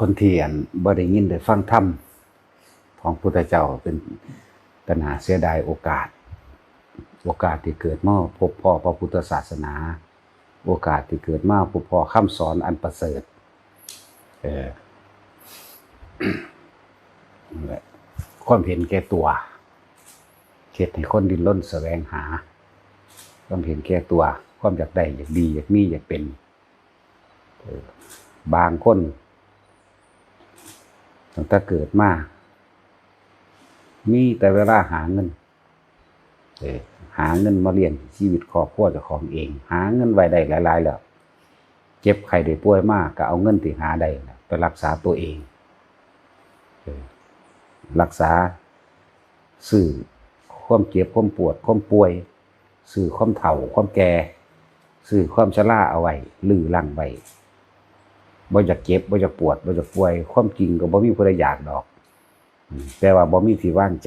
คนที่บ่ได้ยินได้ฟังธรรมของพุทธเจ้าเป็นปัญหาเสียดายโอกาสที่เกิดมาพบพ่อพระพุทธศาสนาโอกาสที่เกิดมาพบพ่อคำสอนอันประเสริฐความเห็นแก่ตัวเฮ็ดให้คนดิ้นรนแสวงหาความเห็นแก่ตัวความอยากได้อยากดีอยากมีอยากเป็นบางคนตั้งแต่เกิดมามีแต่เวลาหาเงินมาเลี้ยงชีวิตครอบครัวเจ้าของเองหาเงินไว้ได้หลายๆแล้วเจ็บไข้ได้ป่วยมากก็เอาเงินที่หาได้ไปรักษาตัวเองรักษาซื้อความเจ็บความปวดความป่วยซื้อความเฒ่าความแก่ซื้อความชราเอาไว้ลื้อลังไว้บ่อยากเจ็บบ่อยากปวดบ่อยากป่วยความจริงก็บ่มีผู้ใดอยากดอกแต่ว่าบ่มีที่ว่างใจ